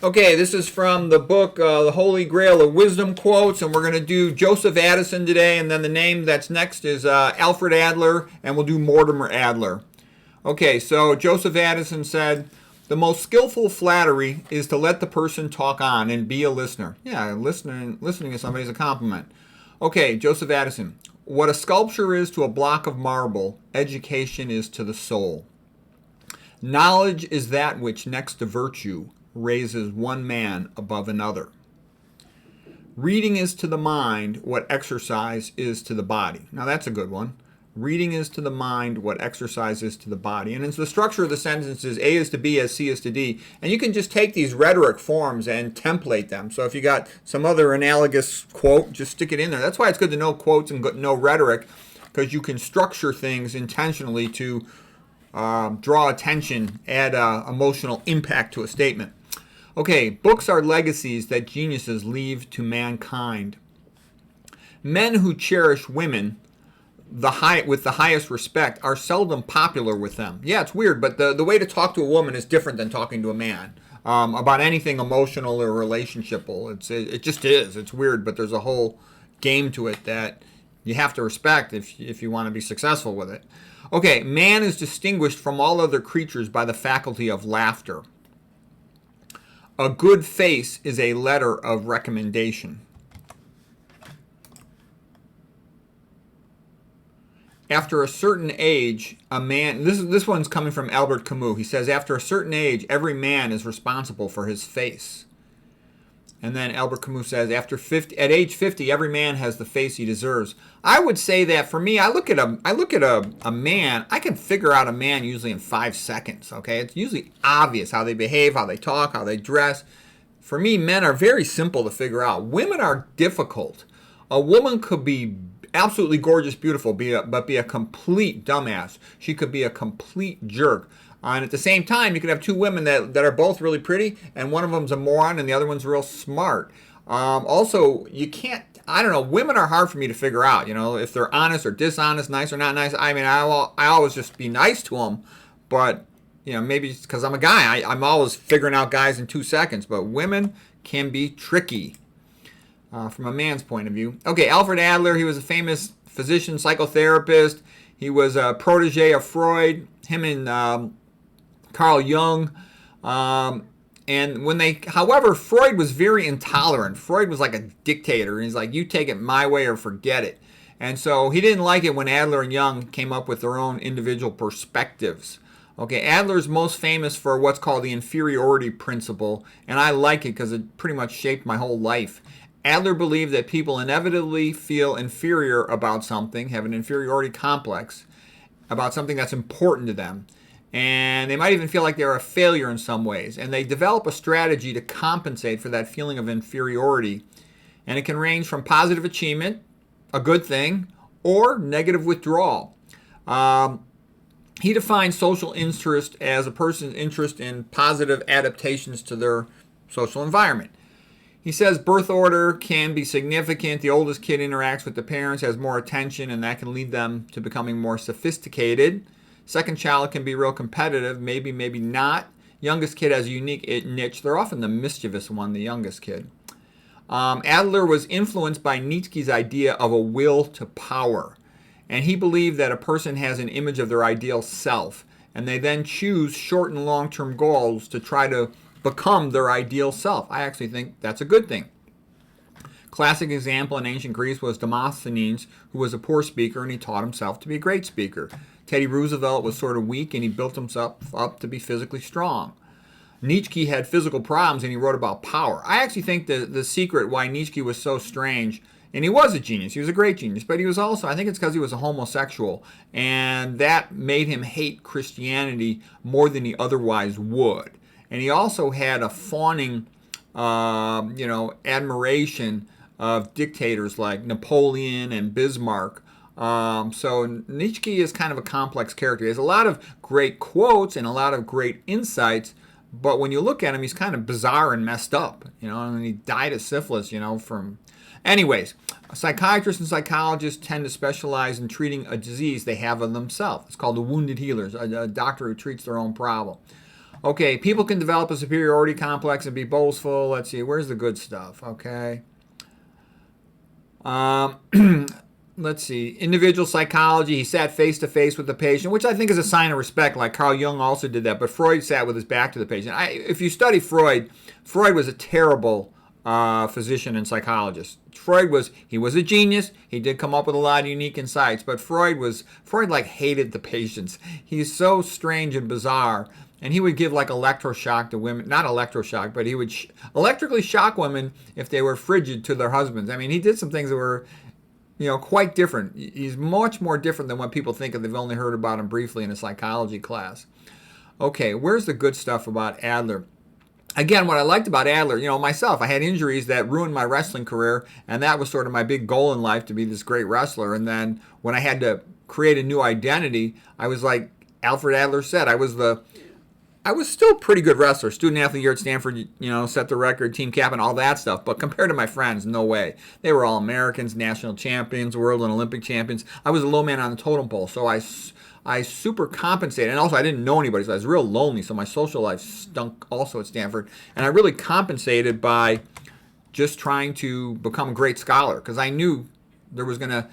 Okay, this is from the book, The Holy Grail of Wisdom Quotes, and we're going to do Joseph Addison today, and then the name that's next is Alfred Adler, and we'll do Mortimer Adler. Okay, so Joseph Addison said, "The most skillful flattery is to let the person talk on and be a listener." Yeah, listening to somebody is a compliment. Okay, Joseph Addison, "What a sculpture is to a block of marble, education is to the soul. Knowledge is that which, next to virtue, raises one man above another. Reading is to the mind what exercise is to the body." Now that's a good one. Reading is to the mind what exercise is to the body. And the structure of the sentence is A is to B as C is to D. And you can just take these rhetoric forms and template them. So if you got some other analogous quote, just stick it in there. That's why it's good to know quotes and know rhetoric, because you can structure things intentionally to draw attention, add emotional impact to a statement. Okay, books are legacies that geniuses leave to mankind. Men who cherish women with the highest respect are seldom popular with them. Yeah, it's weird, but the way to talk to a woman is different than talking to a man about anything emotional or relationshipal. It just is. It's weird, but there's a whole game to it that you have to respect if you want to be successful with it. Okay, man is distinguished from all other creatures by the faculty of laughter. A good face is a letter of recommendation. After a certain age, a man, this one's coming from Albert Camus. He says, after a certain age, every man is responsible for his face. And then Albert Camus says, at age 50, every man has the face he deserves. I would say that for me, I look at a man, I can figure out a man usually in 5 seconds, okay? It's usually obvious how they behave, how they talk, how they dress. For me, men are very simple to figure out. Women are difficult. A woman could be absolutely gorgeous, beautiful, but be a complete dumbass. She could be a complete jerk. And at the same time, you could have two women that are both really pretty, and one of them's a moron and the other one's real smart. Also, you can't, I don't know, women are hard for me to figure out, if they're honest or dishonest, nice or not nice. I mean, I always just be nice to them, but, maybe it's because I'm a guy. I'm always figuring out guys in 2 seconds, but women can be tricky from a man's point of view. Okay, Alfred Adler, he was a famous physician, psychotherapist. He was a protege of Freud, him and Carl Jung. However, Freud was very intolerant. Freud was like a dictator. He's like, you take it my way or forget it. And so he didn't like it when Adler and Jung came up with their own individual perspectives. Okay, Adler's most famous for what's called the inferiority principle, and I like it because it pretty much shaped my whole life. Adler believed that people inevitably feel inferior about something, have an inferiority complex about something that's important to them. And they might even feel like they're a failure in some ways. And they develop a strategy to compensate for that feeling of inferiority. And it can range from positive achievement, a good thing, or negative withdrawal. He defines social interest as a person's interest in positive adaptations to their social environment. He says birth order can be significant. The oldest kid interacts with the parents, has more attention, and that can lead them to becoming more sophisticated. Second child can be real competitive, maybe not. Youngest kid has a unique niche. They're often the mischievous one, the youngest kid. Adler was influenced by Nietzsche's idea of a will to power. And he believed that a person has an image of their ideal self, and they then choose short and long-term goals to try to become their ideal self. I actually think that's a good thing. Classic example in ancient Greece was Demosthenes, who was a poor speaker, and he taught himself to be a great speaker. Teddy Roosevelt was sort of weak, and he built himself up to be physically strong. Nietzsche had physical problems, and he wrote about power. I actually think the secret why Nietzsche was so strange, and he was a genius, he was a great genius, but he was also, I think it's because he was a homosexual, and that made him hate Christianity more than he otherwise would. And he also had a fawning, admiration of dictators like Napoleon and Bismarck. So Nietzsche is kind of a complex character. He has a lot of great quotes and a lot of great insights, but when you look at him, he's kind of bizarre and messed up, and he died of syphilis, from... Anyways, psychiatrists and psychologists tend to specialize in treating a disease they have of themselves. It's called the wounded healers, a doctor who treats their own problem. Okay, people can develop a superiority complex and be boastful. Let's see, where's the good stuff? Okay. Um, let's see. Individual psychology. He sat face to face with the patient, which I think is a sign of respect. Like Carl Jung also did that, but Freud sat with his back to the patient. If you study Freud, Freud was a terrible physician and psychologist. He was a genius. He did come up with a lot of unique insights, but Freud like hated the patients. He's so strange and bizarre. And he would give like electroshock to women, not electroshock, but he would electrically shock women if they were frigid to their husbands. I mean, he did some things that were, quite different. He's much more different than what people think if they've only heard about him briefly in a psychology class. Okay, where's the good stuff about Adler? Again, what I liked about Adler, myself, I had injuries that ruined my wrestling career, and that was sort of my big goal in life, to be this great wrestler. And then when I had to create a new identity, I was like Alfred Adler said, I was still a pretty good wrestler. Student athlete year at Stanford, set the record, team captain, all that stuff. But compared to my friends, no way. They were all Americans, national champions, world and Olympic champions. I was a low man on the totem pole, so I super compensated. And also, I didn't know anybody, so I was real lonely. So my social life stunk also at Stanford. And I really compensated by just trying to become a great scholar, because I knew there was going to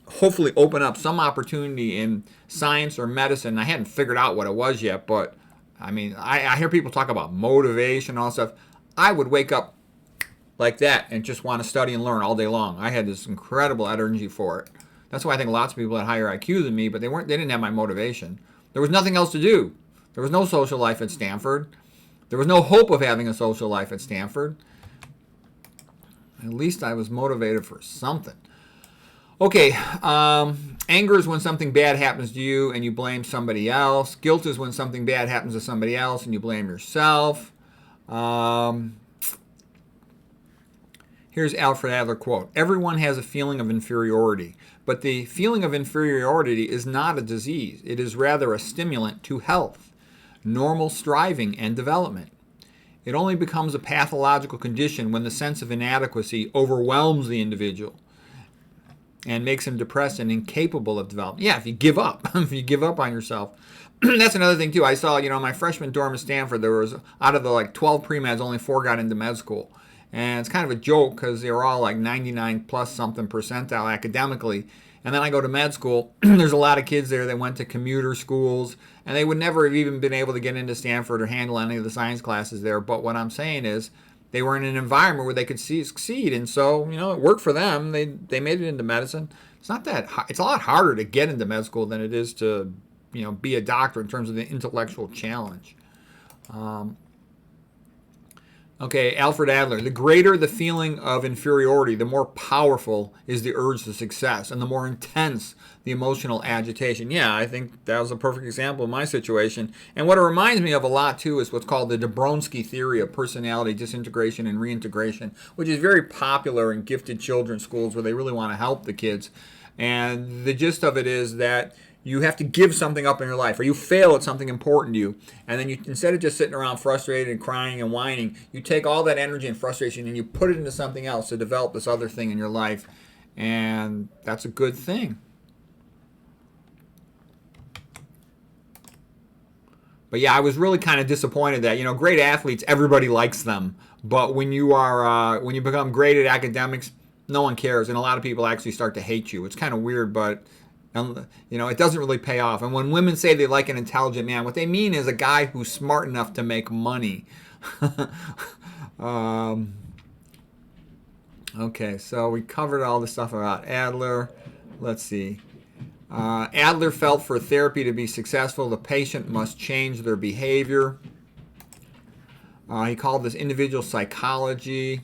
hopefully open up some opportunity in science or medicine. I hadn't figured out what it was yet, but I mean, I hear people talk about motivation and all that stuff. I would wake up like that and just want to study and learn all day long. I had this incredible energy for it. That's why I think lots of people had higher IQ than me, but they didn't have my motivation. There was nothing else to do. There was no social life at Stanford. There was no hope of having a social life at Stanford. At least I was motivated for something. Okay, anger is when something bad happens to you and you blame somebody else. Guilt is when something bad happens to somebody else and you blame yourself. Here's Alfred Adler quote. Everyone has a feeling of inferiority, but the feeling of inferiority is not a disease. It is rather a stimulant to health, normal striving, and development. It only becomes a pathological condition when the sense of inadequacy overwhelms the individual and makes him depressed and incapable of development. Yeah, if you give up, if you give up on yourself. That's another thing too. I saw, my freshman dorm at Stanford, there was, out of the 12 pre-meds, only 4 got into med school. And it's kind of a joke because they were all like 99 plus something percentile academically. And then I go to med school, there's a lot of kids there that went to commuter schools, and they would never have even been able to get into Stanford or handle any of the science classes there. But what I'm saying is, they were in an environment where they could succeed, and so it worked for them. They made it into medicine. It's not that it's a lot harder to get into med school than it is to be a doctor in terms of the intellectual challenge. Okay, Alfred Adler. The greater the feeling of inferiority, the more powerful is the urge to success, and the more intense the emotional agitation. Yeah, I think that was a perfect example of my situation. And what it reminds me of a lot, too, is what's called the Dabrowski theory of personality disintegration and reintegration, which is very popular in gifted children's schools where they really want to help the kids. And the gist of it is that you have to give something up in your life, or you fail at something important to you, and then instead of just sitting around frustrated and crying and whining, you take all that energy and frustration and you put it into something else to develop this other thing in your life, and that's a good thing. But yeah, I was really kind of disappointed that great athletes, everybody likes them, but when you become great at academics, no one cares, and a lot of people actually start to hate you. It's kind of weird, but it doesn't really pay off. And when women say they like an intelligent man, what they mean is a guy who's smart enough to make money. Okay, so we covered all the stuff about Adler. Let's see. Adler felt for therapy to be successful, the patient must change their behavior. He called this individual psychology.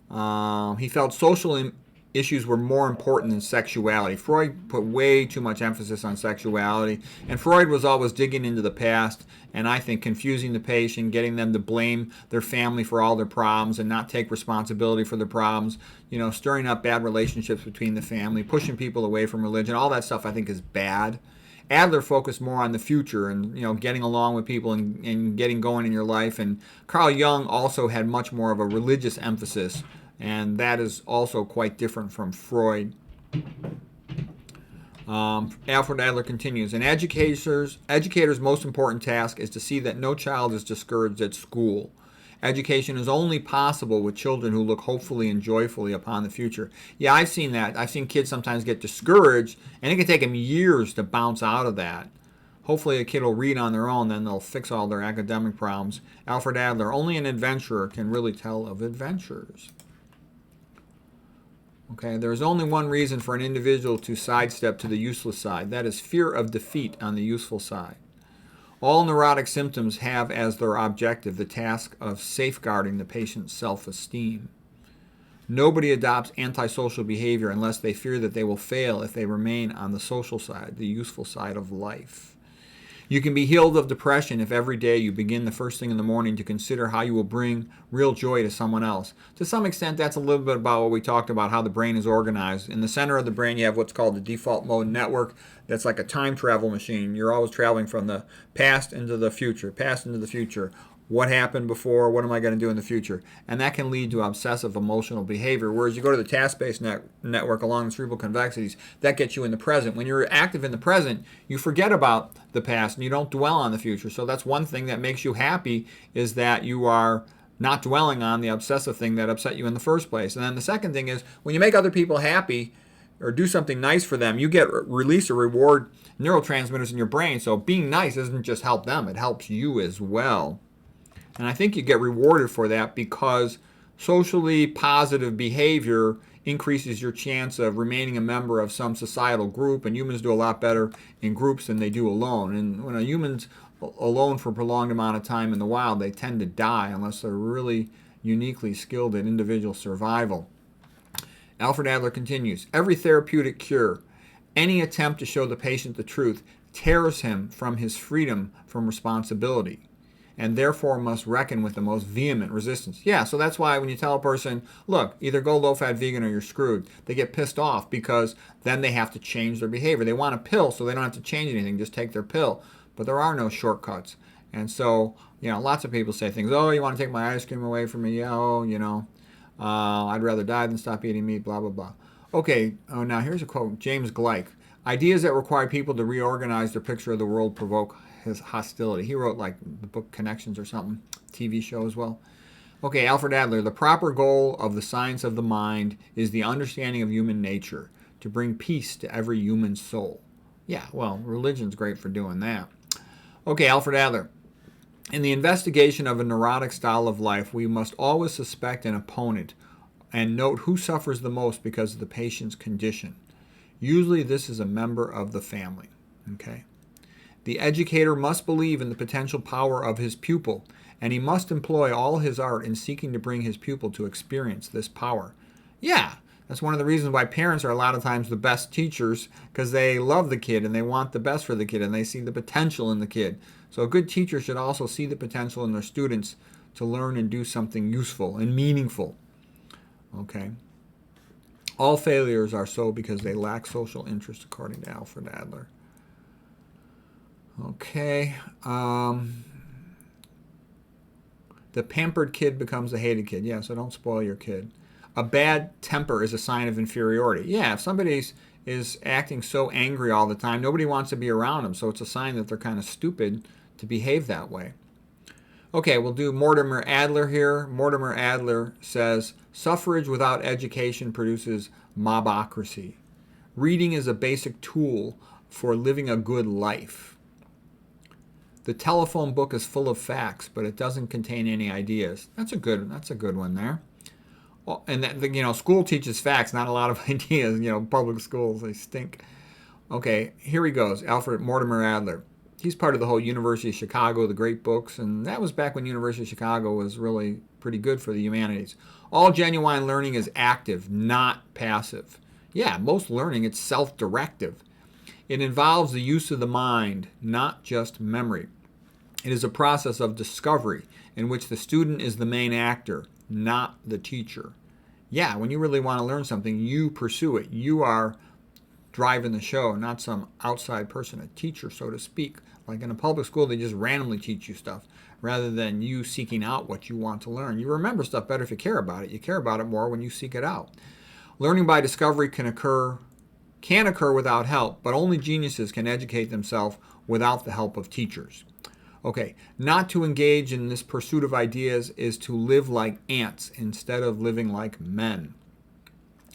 He felt social issues were more important than sexuality. Freud put way too much emphasis on sexuality, and Freud was always digging into the past and I think confusing the patient, getting them to blame their family for all their problems and not take responsibility for their problems, stirring up bad relationships between the family, pushing people away from religion. All that stuff I think is bad. Adler focused more on the future and getting along with people and getting going in your life, and Carl Jung also had much more of a religious emphasis, and that is also quite different from Freud. Alfred Adler continues, an educator's most important task is to see that no child is discouraged at school. Education is only possible with children who look hopefully and joyfully upon the future. Yeah, I've seen that. I've seen kids sometimes get discouraged, and it can take them years to bounce out of that. Hopefully a kid will read on their own, then they'll fix all their academic problems. Alfred Adler, only an adventurer can really tell of adventures. Okay, there is only one reason for an individual to sidestep to the useless side. That is fear of defeat on the useful side. All neurotic symptoms have as their objective the task of safeguarding the patient's self-esteem. Nobody adopts antisocial behavior unless they fear that they will fail if they remain on the social side, the useful side of life. You can be healed of depression if every day you begin the first thing in the morning to consider how you will bring real joy to someone else. To some extent, that's a little bit about what we talked about, how the brain is organized. In the center of the brain, you have what's called the default mode network. That's like a time travel machine. You're always traveling from the past into the future, past into the future. What happened before? What am I going to do in the future? And that can lead to obsessive emotional behavior. Whereas you go to the task-based network along the cerebral convexities, that gets you in the present. When you're active in the present, you forget about the past and you don't dwell on the future. So that's one thing that makes you happy, is that you are not dwelling on the obsessive thing that upset you in the first place. And then the second thing is, when you make other people happy or do something nice for them, you get release or reward neurotransmitters in your brain. So being nice doesn't just help them, it helps you as well. And I think you get rewarded for that because socially positive behavior increases your chance of remaining a member of some societal group, and humans do a lot better in groups than they do alone. And when a human's alone for a prolonged amount of time in the wild, they tend to die unless they're really uniquely skilled at individual survival. Alfred Adler continues, every therapeutic cure, any attempt to show the patient the truth, tears him from his freedom from responsibility, and therefore must reckon with the most vehement resistance. Yeah, so that's why when you tell a person, look, either go low-fat vegan or you're screwed, they get pissed off because then they have to change their behavior. They want a pill so they don't have to change anything, just take their pill. But there are no shortcuts. And so, lots of people say things, oh, you want to take my ice cream away from me? Yeah, oh, I'd rather die than stop eating meat, blah, blah, blah. Okay, now here's a quote, James Gleick. Ideas that require people to reorganize their picture of the world provoke his hostility. He wrote like the book Connections or something, TV show as well. Okay, Alfred Adler, the proper goal of the science of the mind is the understanding of human nature, to bring peace to every human soul. Yeah, well, religion's great for doing that. Okay, Alfred Adler, in the investigation of a neurotic style of life, we must always suspect an opponent and note who suffers the most because of the patient's condition. Usually this is a member of the family. Okay. The educator must believe in the potential power of his pupil, and he must employ all his art in seeking to bring his pupil to experience this power. Yeah, that's one of the reasons why parents are a lot of times the best teachers, because they love the kid and they want the best for the kid and they see the potential in the kid. So a good teacher should also see the potential in their students to learn and do something useful and meaningful. Okay. All failures are so because they lack social interest, according to Alfred Adler. Okay. The pampered kid becomes the hated kid. Yeah, so don't spoil your kid. A bad temper is a sign of inferiority. Yeah, if somebody is acting so angry all the time, nobody wants to be around them, so it's a sign that they're kind of stupid to behave that way. Okay, we'll do Mortimer Adler here. Mortimer Adler says, suffrage without education produces mobocracy. Reading is a basic tool for living a good life. The telephone book is full of facts, but it doesn't contain any ideas. That's a good one there. Well, and that, school teaches facts, not a lot of ideas. Public schools, they stink. Okay, here he goes. Mortimer Adler. He's part of the whole University of Chicago, the great books, and that was back when University of Chicago was really pretty good for the humanities. All genuine learning is active, not passive. Yeah, most learning, it's self-directive. It involves the use of the mind, not just memory. It is a process of discovery in which the student is the main actor, not the teacher. Yeah, when you really want to learn something, you pursue it. You are driving the show, not some outside person, a teacher, so to speak. Like in a public school, they just randomly teach you stuff rather than you seeking out what you want to learn. You remember stuff better if you care about it. You care about it more when you seek it out. Learning by discovery can can occur without help, but only geniuses can educate themselves without the help of teachers. Okay, not to engage in this pursuit of ideas is to live like ants instead of living like men.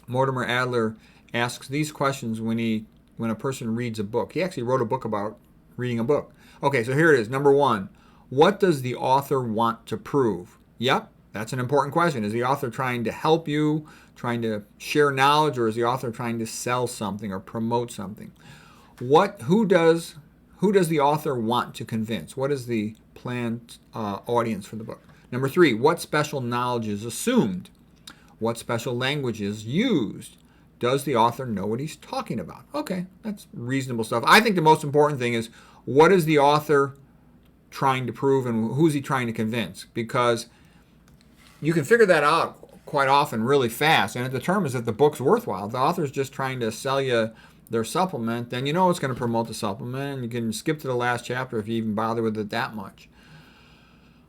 Mortimer Adler asks these questions when a person reads a book. He actually wrote a book about reading a book. Okay, so here it is. Number one, what does the author want to prove? Yep, that's an important question. Is the author trying to help you, trying to share knowledge, or is the author trying to sell something or promote something? Who does the author want to convince? What is the planned audience for the book? Number three, what special knowledge is assumed? What special language is used? Does the author know what he's talking about? Okay, that's reasonable stuff. I think the most important thing is, what is the author trying to prove and who's he trying to convince? Because you can figure that out quite often really fast, and it determines if the book's worthwhile. If the author's just trying to sell you their supplement, then you know it's going to promote the supplement, and you can skip to the last chapter if you even bother with it that much.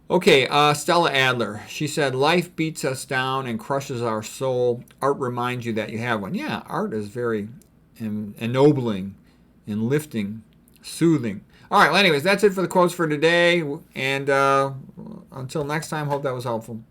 Okay, Stella Adler. She said, life beats us down and crushes our soul. Art reminds you that you have one. Yeah, art is very ennobling, enlifting, soothing. All right, well, anyways, that's it for the quotes for today. And until next time, hope that was helpful.